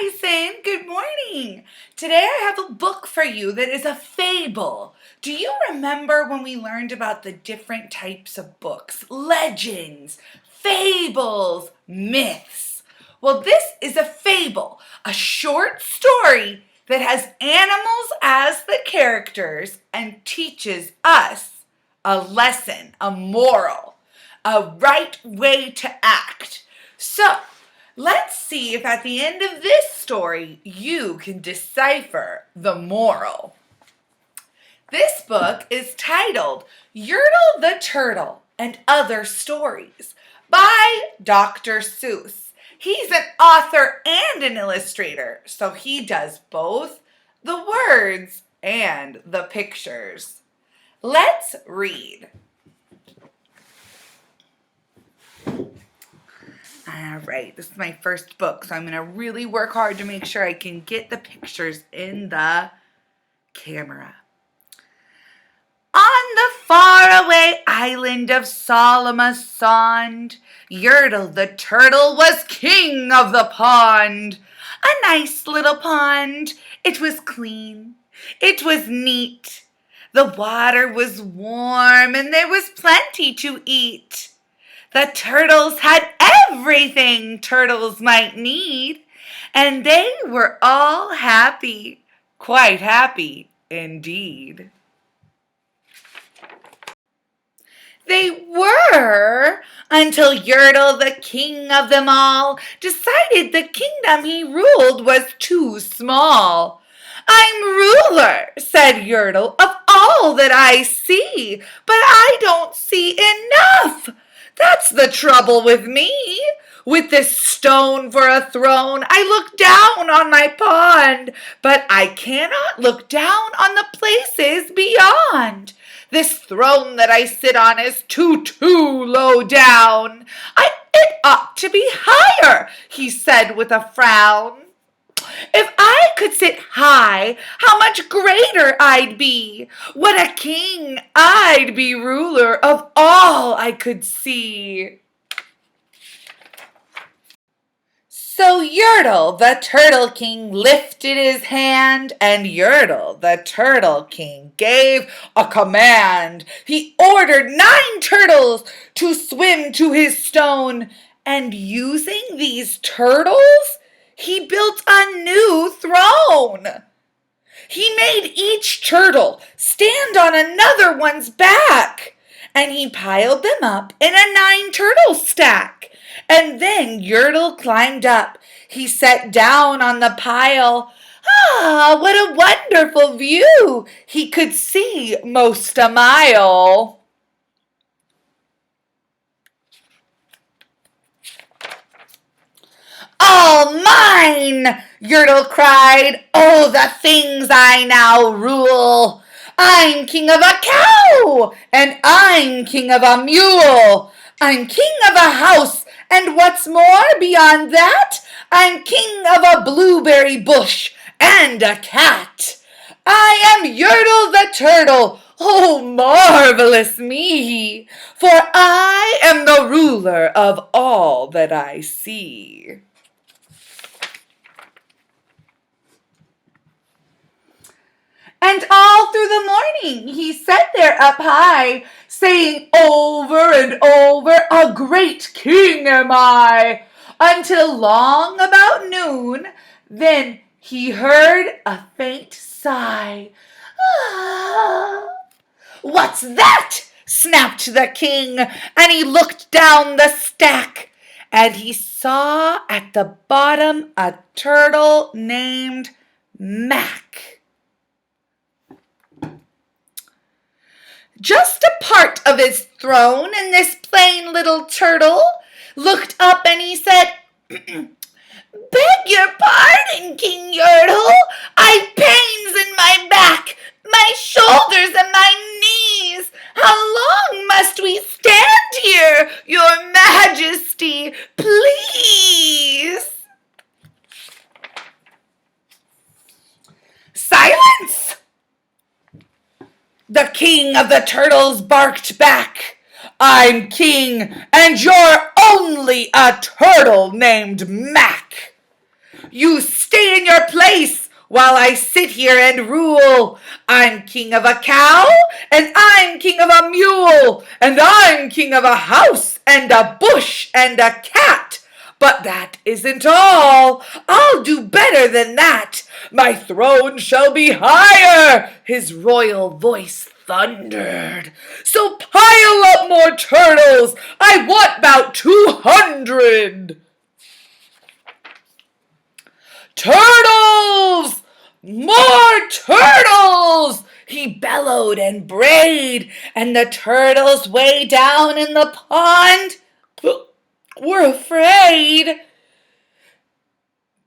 Bryson. Good morning. Today I have a book for you that is a fable. Do you remember when we learned about the different types of books? Legends, fables, myths. Well, this is a fable, a short story that has animals as the characters and teaches us a lesson, a moral, a right way to act. So, let's see if at the end of this story you can decipher the moral. This book is titled Yertle the Turtle and Other Stories by Dr. Seuss. He's an author and an illustrator, so he does both the words and the pictures. Let's read. All right, this is my first book, so I'm going to really work hard to make sure I can get the pictures in the camera. On the faraway island of Sala-ma-Sond, Yertle the Turtle was king of the pond. A nice little pond. It was clean. It was neat. The water was warm and there was plenty to eat. The turtles had everything turtles might need, and they were all happy, quite happy indeed. They were, until Yertle, the king of them all, decided the kingdom he ruled was too small. I'm ruler, said Yertle, of all that I see, but I don't see enough. That's the trouble with me. With this stone for a throne, I look down on my pond, but I cannot look down on the places beyond. This throne that I sit on is too low down. It ought to be higher, he said with a frown. If I could sit high, how much greater I'd be. What a king I'd be, ruler of all I could see. So Yertle the Turtle King lifted his hand, and Yertle the Turtle King gave a command. He ordered 9 turtles to swim to his stone, and using these turtles, he built a new throne. He made each turtle stand on another one's back, and he piled them up in a 9-turtle stack. And then Yertle climbed up. He sat down on the pile. Ah, what a wonderful view! He could see most a mile. All mine, Yertle cried. Oh, the things I now rule. I'm king of a cow, and I'm king of a mule. I'm king of a house, and what's more beyond that, I'm king of a blueberry bush and a cat. I am Yertle the Turtle. Oh, marvelous me, for I am the ruler of all that I see. And all through the morning he sat there up high, saying over and over, a great king am I, until long about noon. Then he heard a faint sigh. Ah. What's that? Snapped the king, and he looked down the stack, and he saw at the bottom a turtle named Mac. Just a part of his throne, and this plain little turtle looked up and he said, Beg your pardon, King Yertle. I've pains in my back, my shoulders and my knees. How long must we stand here, your majesty, please? Silence! The king of the turtles barked back. I'm king, and you're only a turtle named Mac. You stay in your place while I sit here and rule. I'm king of a cow, and I'm king of a mule, and I'm king of a house, and a bush, and a cat. But that isn't all. I'll do better than that. My throne shall be higher, his royal voice thundered. So pile up more turtles. I want about 200. Turtles! More turtles! He bellowed and brayed, and the turtles way down in the pond were afraid.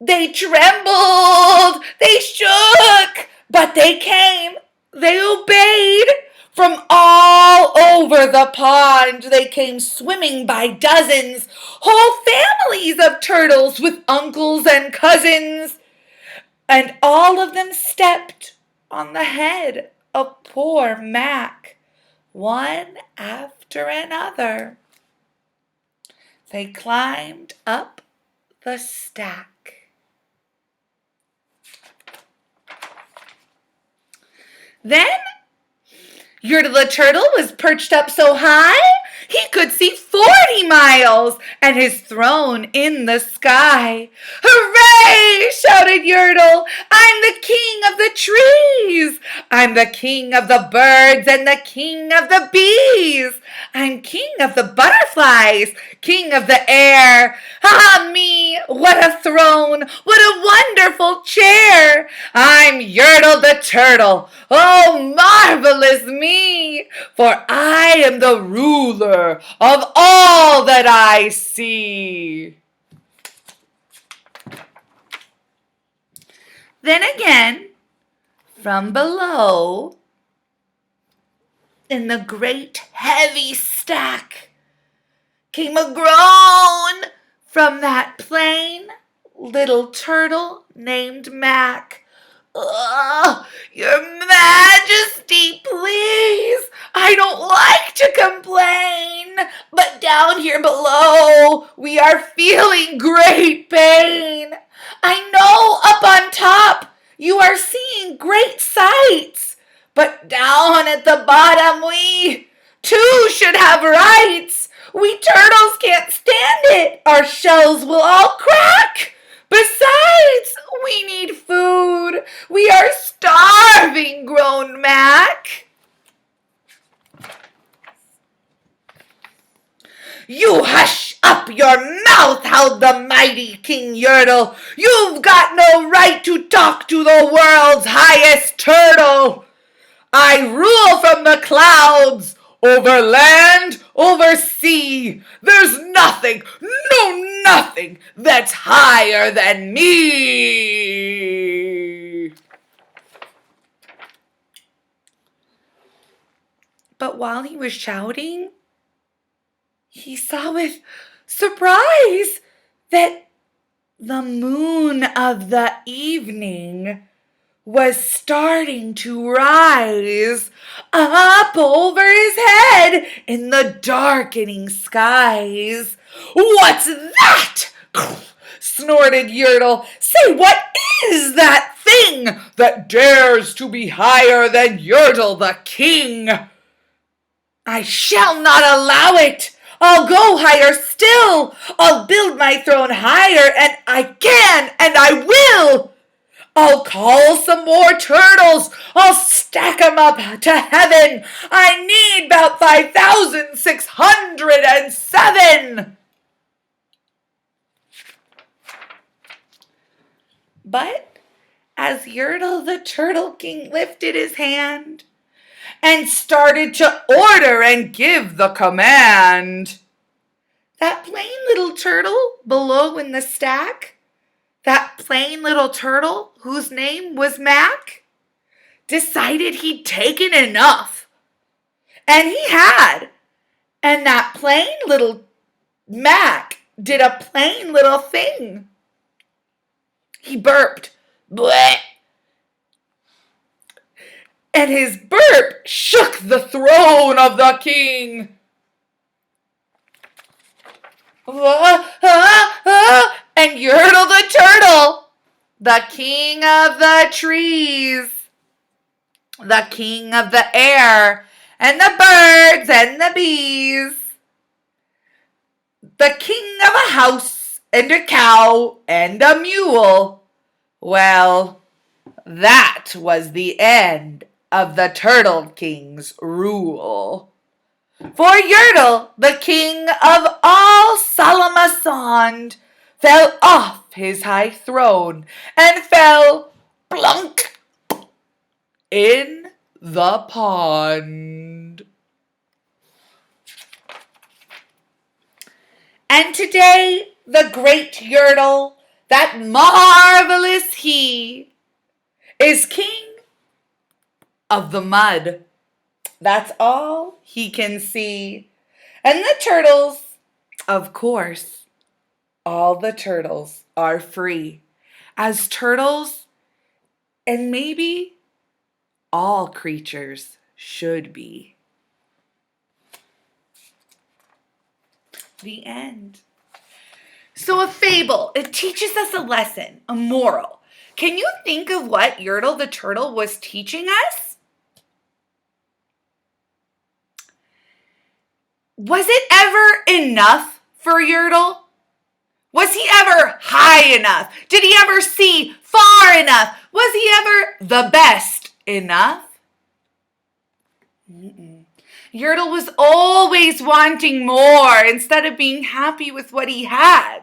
They trembled, they shook, but they came, they obeyed. From all over the pond they came swimming by dozens, whole families of turtles with uncles and cousins. And all of them stepped on the head of poor Mac, one after another. They climbed up the stack. Then Yertle the Turtle was perched up so high he could see 40 miles and his throne in the sky. Hooray! Shouted Yertle. I'm the king of the trees. I'm the king of the birds and the king of the bees. I'm king of the butterflies, king of the air. Ah me, what a throne, what a wonderful chair. I'm Yertle the Turtle. Oh, marvelous me, for I am the ruler of all that I see. Then again, from below, in the great heavy stack, came a groan from that plain little turtle named Mac. Your Majesty, please. I don't like to complain, but down here below we are feeling great pain. I know up on top you are seeing great sights, but down at the bottom we too should have rights. We turtles can't stand it. Our shells will all crack. Besides, we need food. We are starving, groaned Mac. You hush up your mouth, howled the mighty King Yertle. You've got no right to talk to the world's highest turtle. I rule from the clouds, over land, over sea. There's nothing, no nothing, that's higher than me. But while he was shouting, he saw with surprise that the moon of the evening was starting to rise up over his head in the darkening skies. What's that? Snorted Yertle. Say, what is that thing that dares to be higher than Yertle the king? I shall not allow it. I'll go higher still. I'll build my throne higher, and I can, and I will. I'll call some more turtles. I'll stack 'em up to heaven. I need about 5,607. But as Yertle the Turtle King lifted his hand and started to order and give the command, that plain little turtle below in the stack, that plain little turtle whose name was Mac, decided he'd taken enough. And he had. And that plain little Mac did a plain little thing. He burped. Bleh. And his burp shook the throne of the king. And Yertle the Turtle the king of the trees, the king of the air, and the birds and the bees, the king of a house and a cow and a mule. Well, that was the end of the Turtle King's rule. For Yertle, the king of all Sala-ma-Sond, fell off his high throne and fell plunk in the pond. And today, the great Yertle, that marvelous he, is king of the mud. That's all he can see. And the turtles, of course, all the turtles are free. As turtles, and maybe all creatures should be. The end. So a fable, it teaches us a lesson, a moral. Can you think of what Yertle the Turtle was teaching us? Was it ever enough for Yertle? Was he ever high enough? Did he ever see far enough? Was he ever the best enough? Yertle was always wanting more instead of being happy with what he had.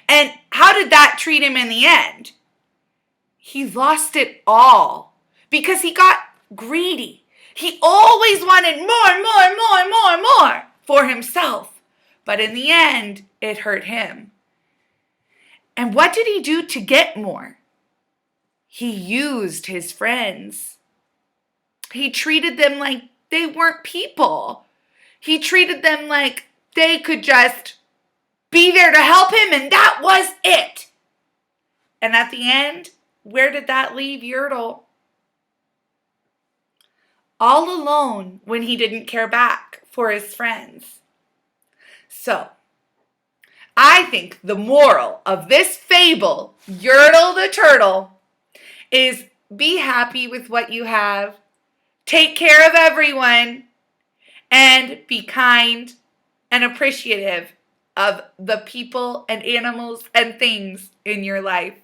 And how did that treat him in the end? He lost it all because he got greedy. He always wanted more for himself. But in the end, it hurt him. And what did he do to get more? He used his friends. He treated them like they weren't people. He treated them like they could just be there to help him, and that was it. And at the end, where did that leave Yertle? All alone when he didn't care back for his friends. So, I think the moral of this fable, Yertle the Turtle, is be happy with what you have, take care of everyone, and be kind and appreciative of the people and animals and things in your life.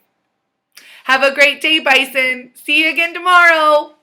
Have a great day, Bison. See you again tomorrow.